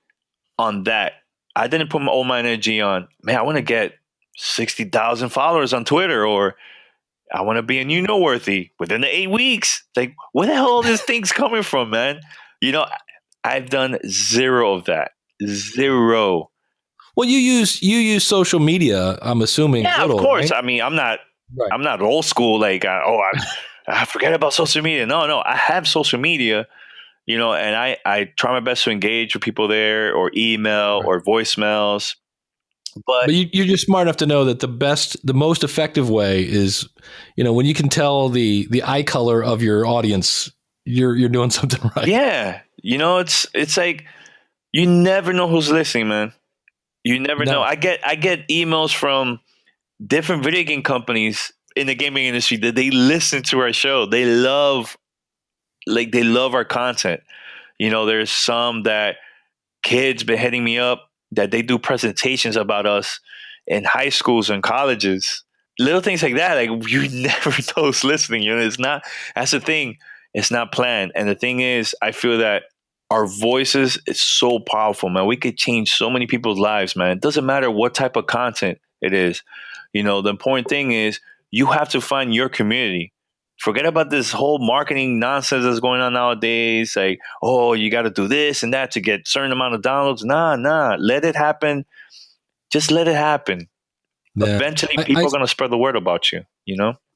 on that. I didn't put all my energy on, man, I want to get 60,000 followers on Twitter, or I want to be a new noteworthy within the 8 weeks. Like, where the hell are these things coming from, man? I've done zero of that. Zero. Well, you use social media, I'm assuming. Yeah, of course. Right? I mean, I'm not old school. Like, I forget about social media. No, I have social media, and I try my best to engage with people there, or email or voicemails. But you're just smart enough to know that the most effective way is, when you can tell the eye color of your audience, you're doing something right. Yeah. It's like, you never know who's listening, man. You never know. I get emails from different video game companies in the gaming industry that they listen to our show. They love our content. There's some that kids been hitting me up that they do presentations about us in high schools and colleges. Little things like that. Like, you never know who's listening. That's the thing. It's not planned. And the thing is, I feel that our voices is so powerful, man. We could change so many people's lives, man. It doesn't matter what type of content it is. The important thing is you have to find your community. Forget about this whole marketing nonsense that's going on nowadays. Like, oh, you got to do this and that to get certain amount of downloads. Nah. Let it happen. Just let it happen. Yeah. Eventually, people are going to spread the word about you,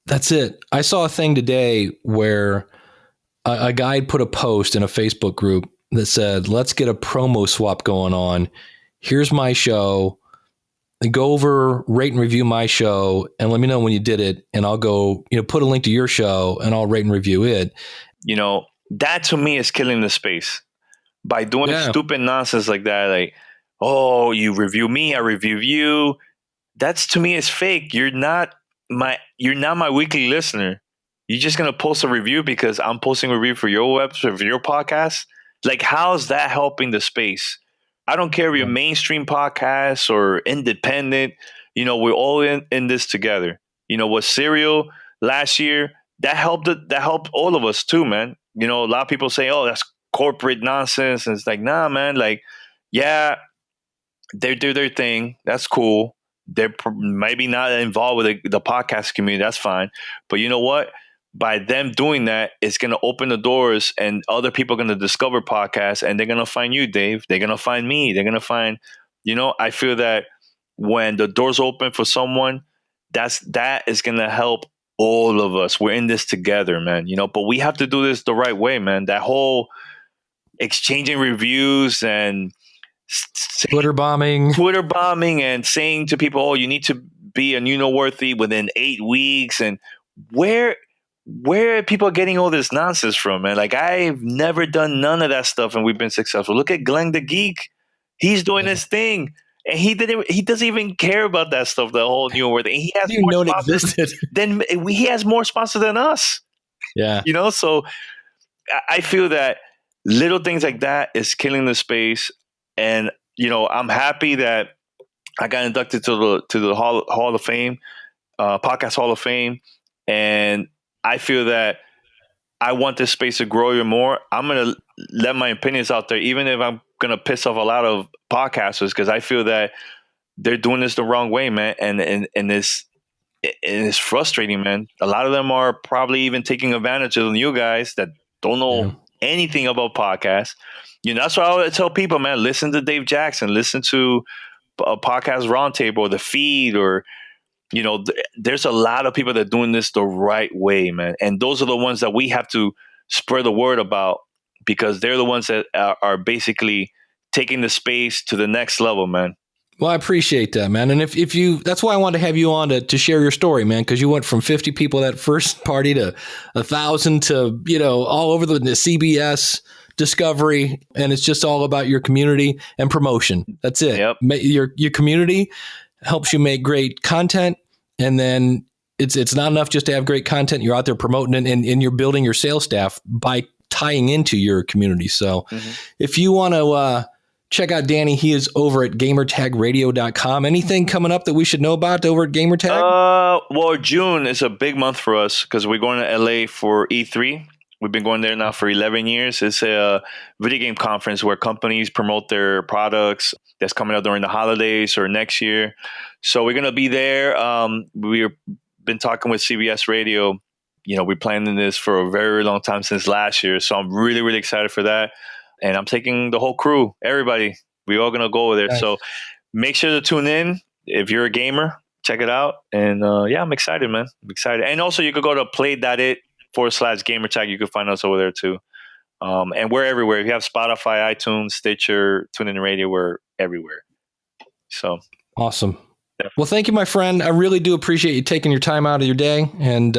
That's it. I saw a thing today where a guy put a post in a Facebook group that said, let's get a promo swap going on. Here's my show. And go over, rate and review my show, and let me know when you did it. And I'll go, put a link to your show and I'll rate and review it. That to me is killing the space by doing stupid nonsense like that. Like, oh, you review me, I review you. That's, to me, is fake. You're not my weekly listener. You're just going to post a review because I'm posting a review for your website, for your podcast. Like, how's that helping the space? I don't care if you're mainstream podcasts or independent. We're all in this together. With Serial last year, that helped all of us too, man. A lot of people say, oh, that's corporate nonsense. And it's like, nah, man. Like, yeah, they do their thing. That's cool. They're maybe not involved with the podcast community. That's fine. But you know what? By them doing that, it's going to open the doors, and other people are going to discover podcasts, and they're going to find you, Dave. They're going to find me. They're going to find, I feel that when the doors open for someone, that is going to help all of us. We're in this together, man. But we have to do this the right way, man. That whole exchanging reviews and Twitter bombing and saying to people, oh, you need to be a worthy within 8 weeks. And where are people getting all this nonsense from, man? Like, I've never done none of that stuff, and we've been successful. Look at Glenn the Geek. He's doing his thing. And he doesn't even care about that stuff, the whole new worthy. And he has more sponsors he has more sponsors than us. Yeah. So I feel that little things like that is killing the space. And, I'm happy that I got inducted to the Hall of Fame, Podcast Hall of Fame. And I feel that I want this space to grow even more. I'm going to let my opinions out there, even if I'm going to piss off a lot of podcasters, because I feel that they're doing this the wrong way, man. And it's frustrating, man. A lot of them are probably even taking advantage of the new guys that don't know anything about podcasts. That's why I would tell people, man, listen to Dave Jackson, listen to a podcast roundtable or the feed, or there's a lot of people that are doing this the right way, man. And those are the ones that we have to spread the word about, because they're the ones that are basically taking the space to the next level, man. Well, I appreciate that, man. And if you, that's why I wanted to have you on to share your story, man, because you went from 50 people that first party to 1,000 to, all over the CBS, Discovery, and it's just all about your community and promotion. That's it. Yep. Your community helps you make great content, and then it's not enough just to have great content. You're out there promoting it, and you're building your sales staff by tying into your community. So if you want to check out Danny, he is over at gamertagradio.com. Anything coming up that we should know about over at Gamertag? Well, June is a big month for us because we're going to LA for E3. We've been going there now for 11 years. It's a video game conference where companies promote their products that's coming out during the holidays or next year. So we're going to be there. We've been talking with CBS Radio. We're planning this for a very, very long time, since last year. So I'm really, really excited for that. And I'm taking the whole crew, everybody. We're all going to go over there. Nice. So make sure to tune in. If you're a gamer, check it out. And I'm excited, man. I'm excited. And also you could go to play.it/gamertag. You can find us over there too. And we're everywhere. If you have Spotify, iTunes, Stitcher, TuneIn Radio, we're everywhere. So awesome. Yeah. Well, thank you, my friend. I really do appreciate you taking your time out of your day. And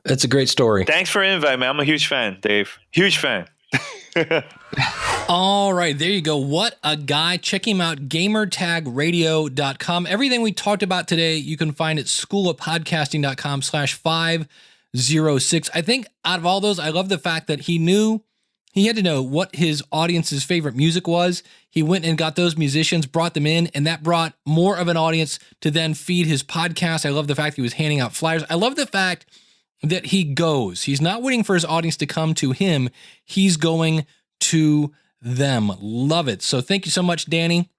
it's a great story. Thanks for inviting me. I'm a huge fan, Dave. Huge fan. All right, there you go. What a guy. Check him out, gamertagradio.com. Everything we talked about today, you can find at schoolofpodcasting.com/506. I think out of all those, I love the fact that he had to know what his audience's favorite music was. He went and got those musicians, brought them in, and that brought more of an audience to then feed his podcast. I love the fact he was handing out flyers. I love the fact that he goes. He's not waiting for his audience to come to him. He's going to them. Love it. So thank you so much, Danny.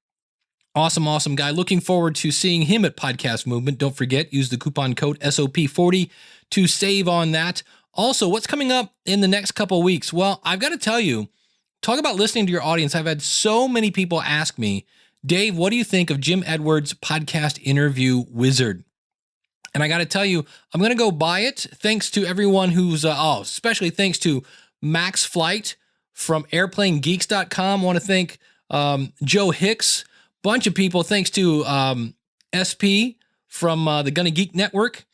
Awesome, awesome guy. Looking forward to seeing him at Podcast Movement. Don't forget, use the coupon code SOP40 to save on that. Also, what's coming up in the next couple of weeks? Well, I've got to tell you, talk about listening to your audience. I've had so many people ask me, Dave, what do you think of Jim Edwards' podcast Interview Wizard? And I got to tell you, I'm going to go buy it. Thanks to everyone who's, especially thanks to Max Flight from airplanegeeks.com. I want to thank Joe Hicks, bunch of people. Thanks to SP from the Gunna Geek Network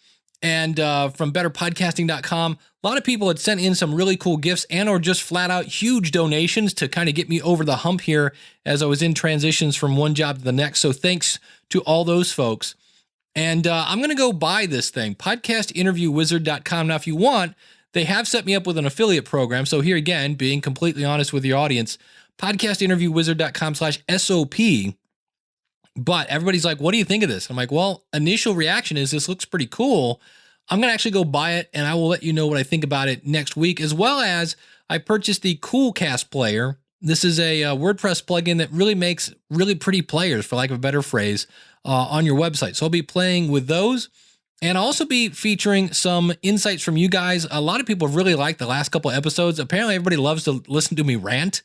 and from betterpodcasting.com. A lot of people had sent in some really cool gifts and or just flat out huge donations to kind of get me over the hump here as I was in transitions from one job to the next. So thanks to all those folks. And I'm going to go buy this thing, podcastinterviewwizard.com. Now, if you want, they have set me up with an affiliate program. So here again, being completely honest with your audience, podcastinterviewwizard.com/SOP. But everybody's like, what do you think of this? I'm like, well, initial reaction is this looks pretty cool. I'm going to actually go buy it, and I will let you know what I think about it next week, as well as I purchased the Coolcast player This is a WordPress plugin that really makes really pretty players, for lack of a better phrase, on your website. So I'll be playing with those, and I'll also be featuring some insights from you guys. A lot of people have really liked the last couple episodes. Apparently everybody loves to listen to me rant.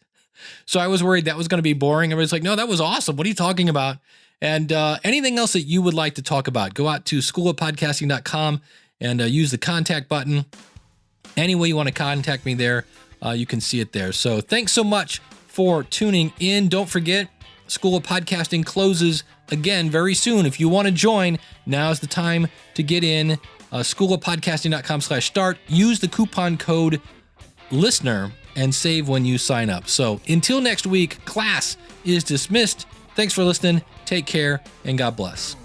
So I was worried that was going to be boring. Everybody's like, no, that was awesome. What are you talking about? And anything else that you would like to talk about, go out to sooooooo and use the contact button. Any way you want to contact me there, you can see it there. So thanks so much for tuning in. Don't forget, School of Podcasting closes again very soon. If you want to join, now's the time to get in. Schoolofpodcasting.com/start. Use the coupon code LISTENER and save when you sign up. So until next week, class is dismissed. Thanks for listening. Take care and God bless.